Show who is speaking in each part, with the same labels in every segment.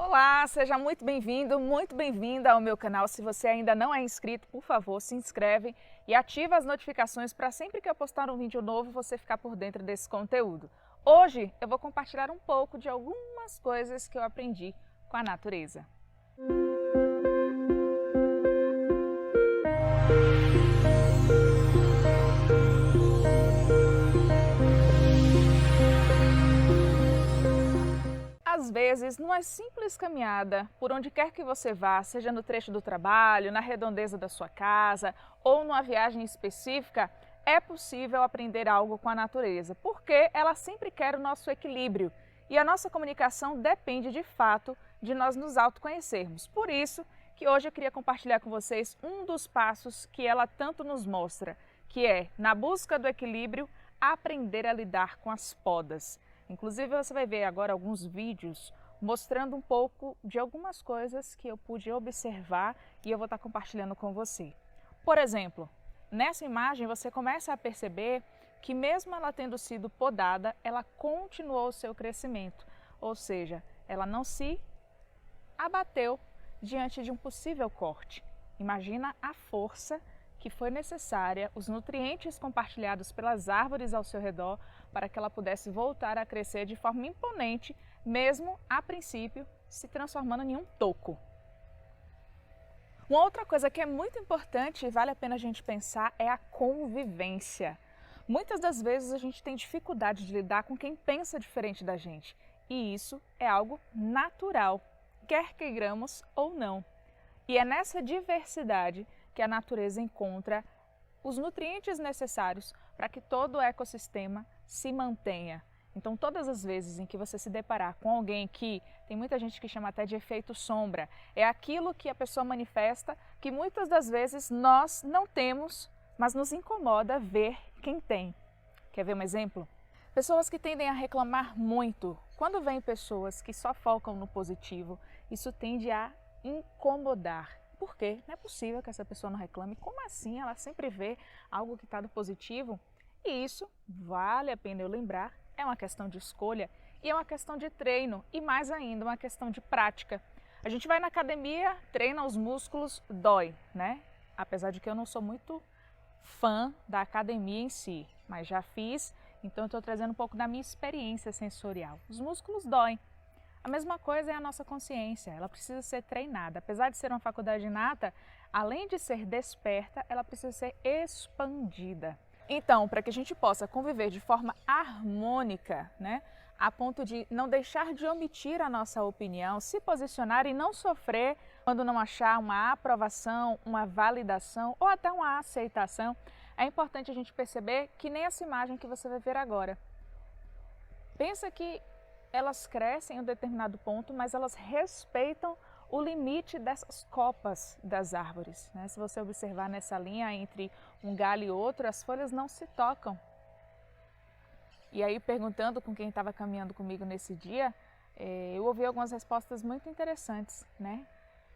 Speaker 1: Olá, seja muito bem-vindo, muito bem-vinda ao meu canal. Se você ainda não é inscrito, por favor, se inscreve e ativa as notificações para sempre que eu postar um vídeo novo, você ficar por dentro desse conteúdo. Hoje eu vou compartilhar um pouco de algumas coisas que eu aprendi com a natureza. Às vezes, numa simples caminhada, por onde quer que você vá, seja no trecho do trabalho, na redondeza da sua casa ou numa viagem específica, é possível aprender algo com a natureza, porque ela sempre quer o nosso equilíbrio e a nossa comunicação depende de fato de nós nos autoconhecermos. Por isso que hoje eu queria compartilhar com vocês um dos passos que ela tanto nos mostra, que é, na busca do equilíbrio, aprender a lidar com as podas. Inclusive você vai ver agora alguns vídeos mostrando um pouco de algumas coisas que eu pude observar e eu vou estar compartilhando com você. Por exemplo, nessa imagem você começa a perceber que mesmo ela tendo sido podada, ela continuou o seu crescimento, ou seja, ela não se abateu diante de um possível corte. Imagina a força que foi necessária, os nutrientes compartilhados pelas árvores ao seu redor para que ela pudesse voltar a crescer de forma imponente, mesmo a princípio se transformando em um toco. Uma outra coisa que é muito importante e vale a pena a gente pensar é a convivência. Muitas das vezes a gente tem dificuldade de lidar com quem pensa diferente da gente e isso é algo natural, quer queiramos ou não. E é nessa diversidade que a natureza encontra os nutrientes necessários para que todo o ecossistema se mantenha. Então, todas as vezes em que você se deparar com alguém que tem muita gente que chama até de efeito sombra, é aquilo que a pessoa manifesta que muitas das vezes nós não temos, mas nos incomoda ver quem tem. Quer ver um exemplo? Pessoas que tendem a reclamar muito. Quando vem pessoas que só focam no positivo, isso tende a incomodar. Por quê? Não é possível que essa pessoa não reclame. Como assim? Ela sempre vê algo que está do positivo. E isso, vale a pena eu lembrar, é uma questão de escolha e é uma questão de treino e mais ainda uma questão de prática. A gente vai na academia, treina os músculos, dói, né? Apesar de que eu não sou muito fã da academia em si, mas já fiz, então eu estou trazendo um pouco da minha experiência sensorial. Os músculos doem. A mesma coisa é a nossa consciência, ela precisa ser treinada. Apesar de ser uma faculdade inata, além de ser desperta, ela precisa ser expandida. Então, para que a gente possa conviver de forma harmônica, né, a ponto de não deixar de omitir a nossa opinião, se posicionar e não sofrer quando não achar uma aprovação, uma validação ou até uma aceitação, é importante a gente perceber que nem essa imagem que você vai ver agora. Pensa que elas crescem em um determinado ponto, mas elas respeitam o limite dessas copas das árvores, né? Se você observar nessa linha entre um galho e outro, as folhas não se tocam. E aí, perguntando com quem estava caminhando comigo nesse dia, eu ouvi algumas respostas muito interessantes, né?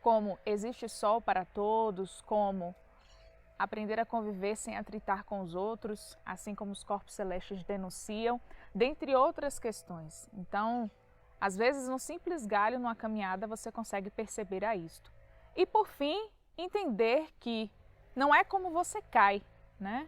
Speaker 1: Como existe sol para todos, como aprender a conviver sem atritar com os outros, assim como os corpos celestes denunciam, dentre outras questões. Então, às vezes, num simples galho, numa caminhada, você consegue perceber a isto. E, por fim, entender que não é como você cai, né?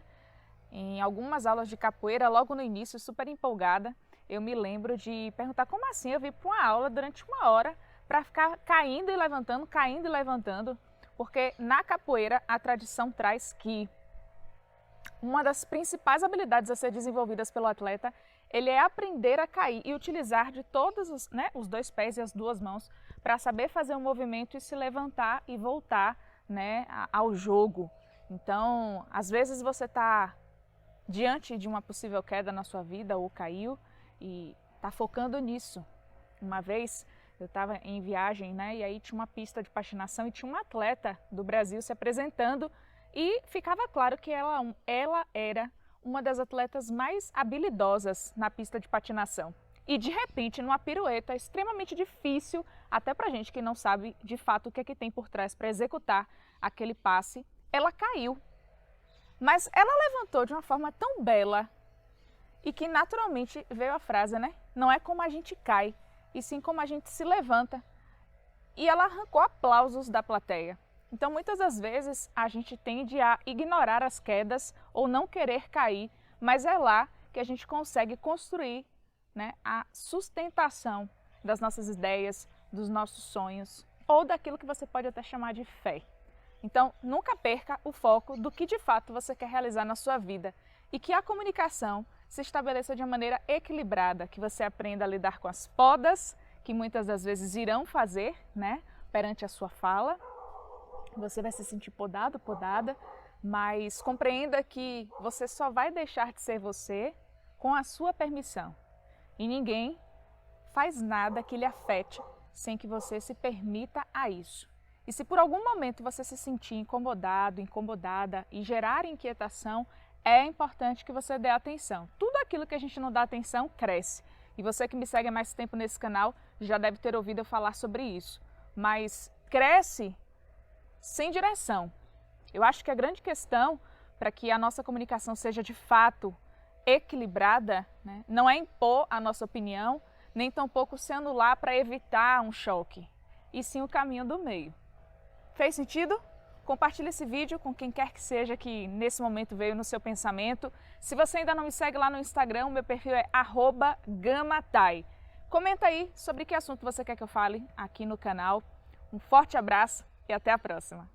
Speaker 1: Em algumas aulas de capoeira, logo no início, super empolgada, eu me lembro de perguntar como assim eu vim para uma aula durante 1 hora para ficar caindo e levantando, porque na capoeira a tradição traz que uma das principais habilidades a ser desenvolvidas pelo atleta, ele é aprender a cair e utilizar de todos os 2 pés e as 2 mãos para saber fazer um movimento e se levantar e voltar, né, ao jogo. Então, às vezes você está diante de uma possível queda na sua vida ou caiu e está focando nisso. Uma vez eu estava em viagem, né, e aí tinha uma pista de patinação e tinha uma atleta do Brasil se apresentando e ficava claro que ela era uma das atletas mais habilidosas na pista de patinação. E de repente, numa pirueta extremamente difícil, até pra gente que não sabe de fato o que é que tem por trás para executar aquele passe, ela caiu. Mas ela levantou de uma forma tão bela e que naturalmente veio a frase, né? Não é como a gente cai, e sim como a gente se levanta. e ela arrancou aplausos da plateia. Então, muitas das vezes, a gente tende a ignorar as quedas ou não querer cair, mas é lá que a gente consegue construir, né, a sustentação das nossas ideias, dos nossos sonhos ou daquilo que você pode até chamar de fé. Então, nunca perca o foco do que de fato você quer realizar na sua vida e que a comunicação se estabeleça de uma maneira equilibrada, que você aprenda a lidar com as podas que muitas das vezes irão fazer, né, perante a sua fala. Você vai se sentir podado, podada, mas compreenda que você só vai deixar de ser você com a sua permissão. E ninguém faz nada que lhe afete sem que você se permita a isso. E se por algum momento você se sentir incomodado, incomodada e gerar inquietação, é importante que você dê atenção. Tudo aquilo que a gente não dá atenção cresce. E você que me segue há mais tempo nesse canal já deve ter ouvido eu falar sobre isso. Mas cresce sem direção. Eu acho que a grande questão para que a nossa comunicação seja de fato equilibrada, né, não é impor a nossa opinião, nem tampouco se anular para evitar um choque, e sim o caminho do meio. Fez sentido? Compartilhe esse vídeo com quem quer que seja que nesse momento veio no seu pensamento. Se você ainda não me segue lá no Instagram, o meu perfil é @gamatai. Comenta aí sobre que assunto você quer que eu fale aqui no canal. Um forte abraço e até a próxima!